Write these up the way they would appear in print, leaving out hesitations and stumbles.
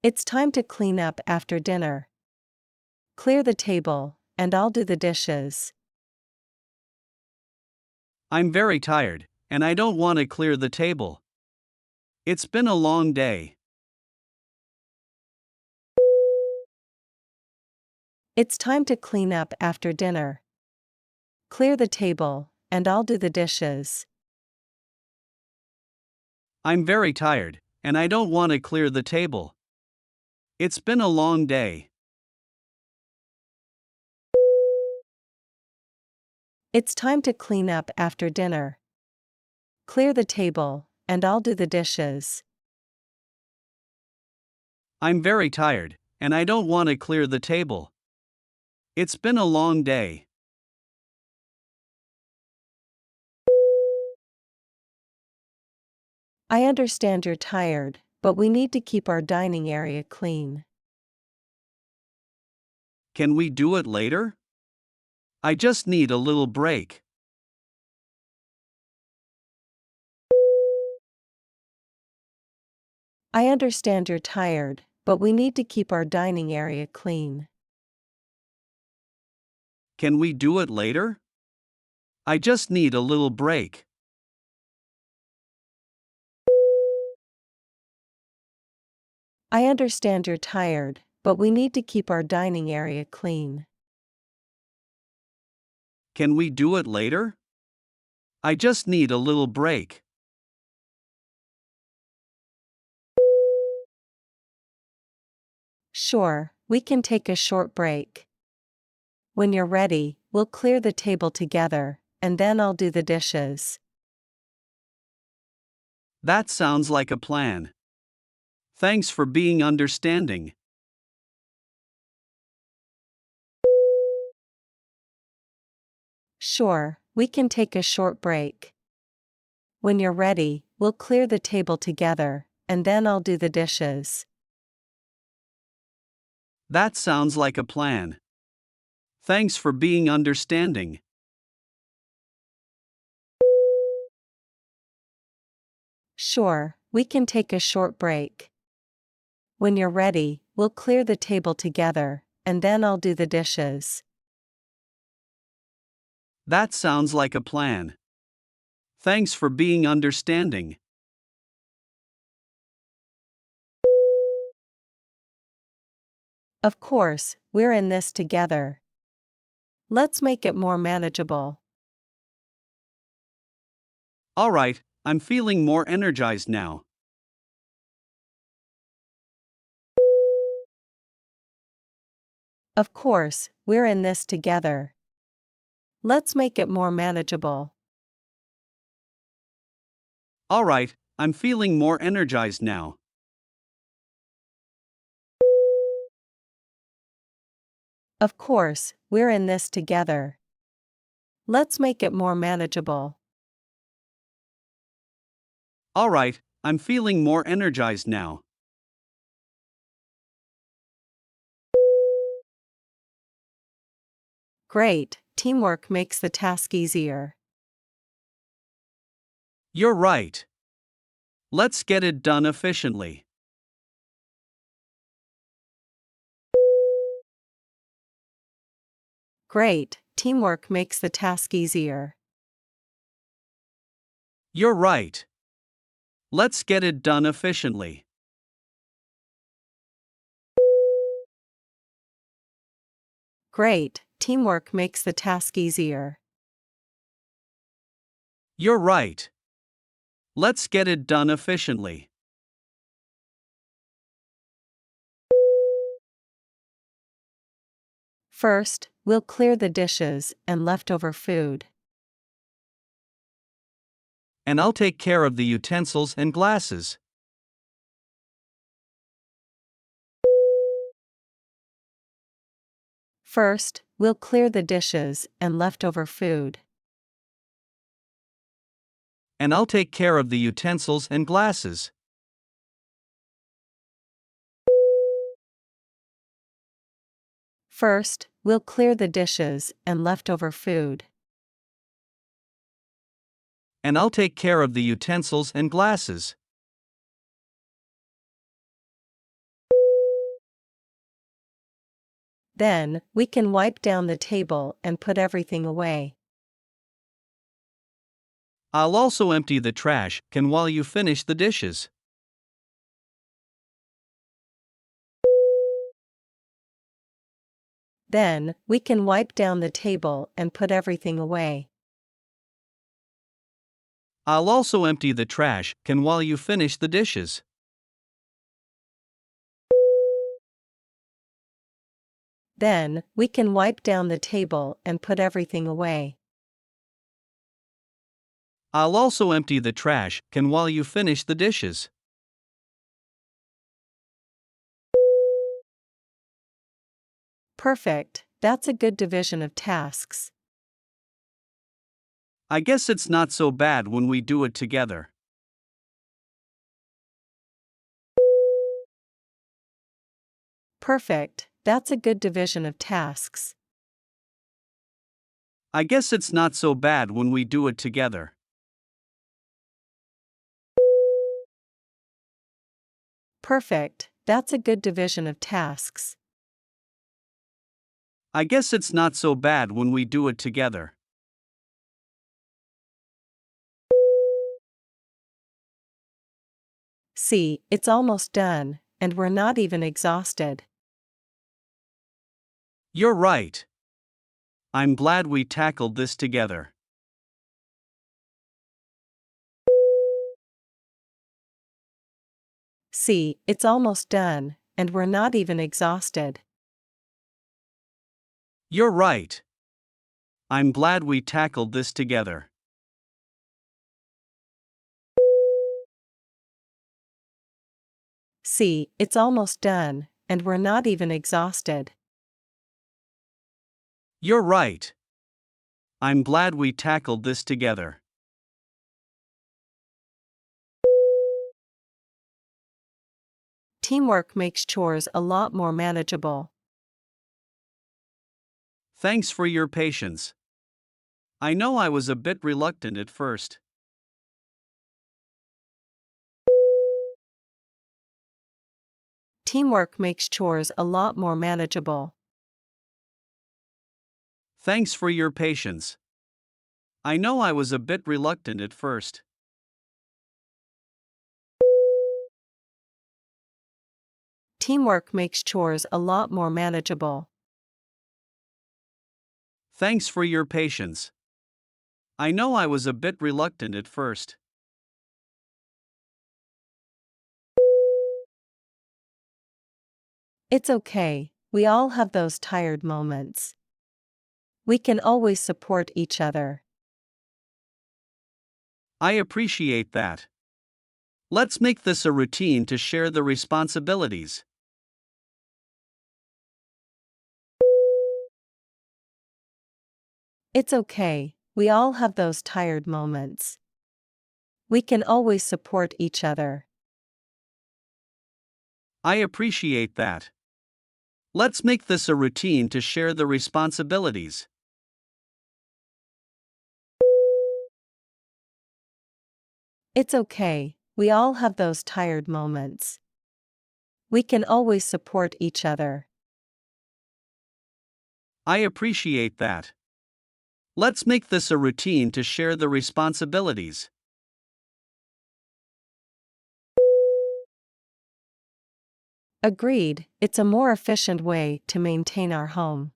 It's time to clean up after dinner. Clear the table, and I'll do the dishes. I'm very tired, and I don't want to clear the table. It's been a long day. It's time to clean up after dinner. Clear the table, and I'll do the dishes. I'm very tired, and I don't want to clear the table. It's been a long day. It's time to clean up after dinner. Clear the table, and I'll do the dishes. I'm very tired, and I don't want to clear the table. It's been a long day. I understand you're tired, but we need to keep our dining area clean. Can we do it later? I just need a little break. I understand you're tired, but we need to keep our dining area clean. Can we do it later? I just need a little break. I understand you're tired, but we need to keep our dining area clean. Can we do it later? I just need a little break. Sure, we can take a short break. When you're ready, we'll clear the table together, and then I'll do the dishes. That sounds like a plan. Thanks for being understanding. Sure, we can take a short break. When you're ready, we'll clear the table together, and then I'll do the dishes. That sounds like a plan. Thanks for being understanding. Sure, we can take a short break. When you're ready, we'll clear the table together, and then I'll do the dishes. That sounds like a plan. Thanks for being understanding. Of course, we're in this together. Let's make it more manageable. Alright, I'm feeling more energized now. Of course, we're in this together. Let's make it more manageable. Alright, I'm feeling more energized now. Of course, we're in this together. Let's make it more manageable. Alright, I'm feeling more energized now. Great, teamwork makes the task easier. You're right. Let's get it done efficiently. Great, teamwork makes the task easier. You're right. Let's get it done efficiently. Great, teamwork makes the task easier. You're right. Let's get it done efficiently. First, we'll clear the dishes and leftover food. And I'll take care of the utensils and glasses. First, we'll clear the dishes and leftover food. And I'll take care of the utensils and glasses. First, we'll clear the dishes and leftover food. And I'll take care of the utensils and glasses. Then, we can wipe down the table and put everything away. I'll also empty the trash can while you finish the dishes. Then, we can wipe down the table and put everything away. I'll also empty the trash can while you finish the dishes. Then, we can wipe down the table and put everything away. I'll also empty the trash can while you finish the dishes. Perfect, that's a good division of tasks. I guess it's not so bad when we do it together. Perfect, that's a good division of tasks. I guess it's not so bad when we do it together. Perfect, that's a good division of tasks. I guess it's not so bad when we do it together. See, it's almost done, and we're not even exhausted. You're right. I'm glad we tackled this together. See, it's almost done, and we're not even exhausted. You're right. I'm glad we tackled this together. See, it's almost done, and we're not even exhausted. You're right. I'm glad we tackled this together. Teamwork makes chores a lot more manageable. Thanks for your patience. I know I was a bit reluctant at first. Teamwork makes chores a lot more manageable. Thanks for your patience. I know I was a bit reluctant at first. Teamwork makes chores a lot more manageable. Thanks for your patience. I know I was a bit reluctant at first. It's okay, we all have those tired moments. We can always support each other. I appreciate that. Let's make this a routine to share the responsibilities. It's okay, we all have those tired moments. We can always support each other. I appreciate that. Let's make this a routine to share the responsibilities. It's okay, we all have those tired moments. We can always support each other. I appreciate that. Let's make this a routine to share the responsibilities. Agreed, it's a more efficient way to maintain our home.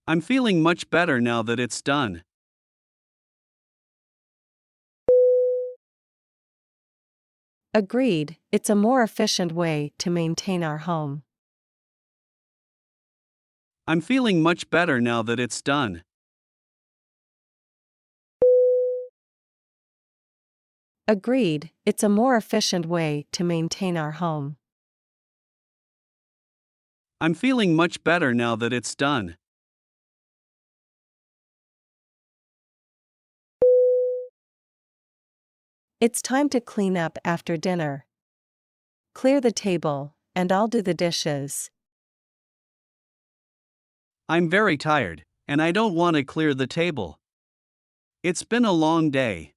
I'm feeling much better now that it's done. Agreed, it's a more efficient way to maintain our home. I'm feeling much better now that it's done. Agreed, it's a more efficient way to maintain our home. I'm feeling much better now that it's done. It's time to clean up after dinner. Clear the table, and I'll do the dishes. I'm very tired, and I don't want to clear the table. It's been a long day.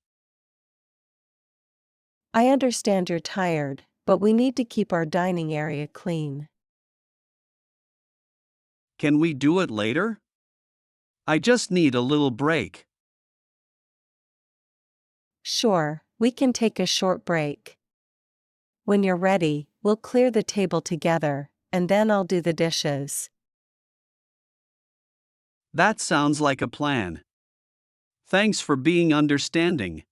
I understand you're tired, but we need to keep our dining area clean. Can we do it later? I just need a little break. Sure, we can take a short break. When you're ready, we'll clear the table together, and then I'll do the dishes. That sounds like a plan. Thanks for being understanding.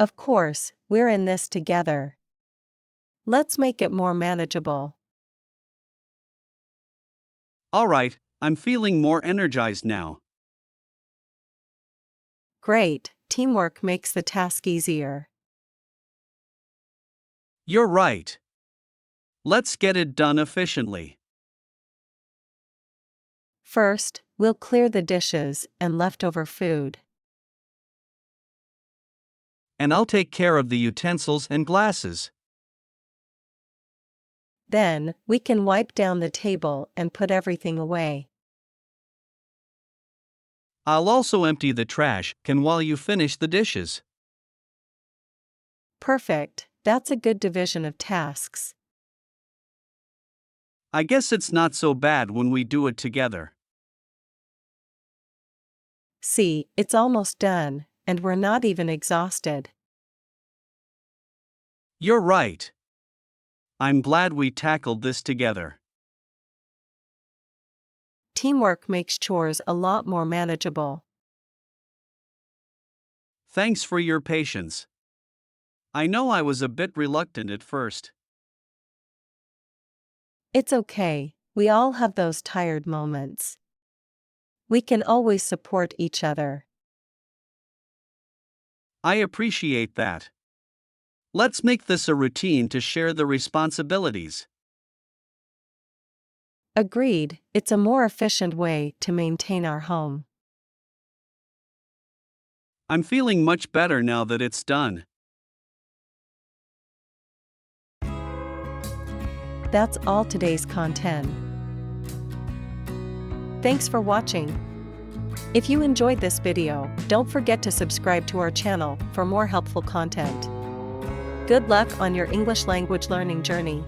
Of course, we're in this together. Let's make it more manageable. All right, I'm feeling more energized now. Great, teamwork makes the task easier. You're right. Let's get it done efficiently. First, we'll clear the dishes and leftover food. And I'll take care of the utensils and glasses. Then, we can wipe down the table and put everything away. I'll also empty the trash can while you finish the dishes. Perfect, that's a good division of tasks. I guess it's not so bad when we do it together. See, it's almost done, and we're not even exhausted. You're right. I'm glad we tackled this together. Teamwork makes chores a lot more manageable. Thanks for your patience. I know I was a bit reluctant at first. It's okay, we all have those tired moments. We can always support each other. I appreciate that. Let's make this a routine to share the responsibilities. Agreed, it's a more efficient way to maintain our home. I'm feeling much better now that it's done. That's all today's content. Thanks for watching. If you enjoyed this video, don't forget to subscribe to our channel for more helpful content. Good luck on your English language learning journey.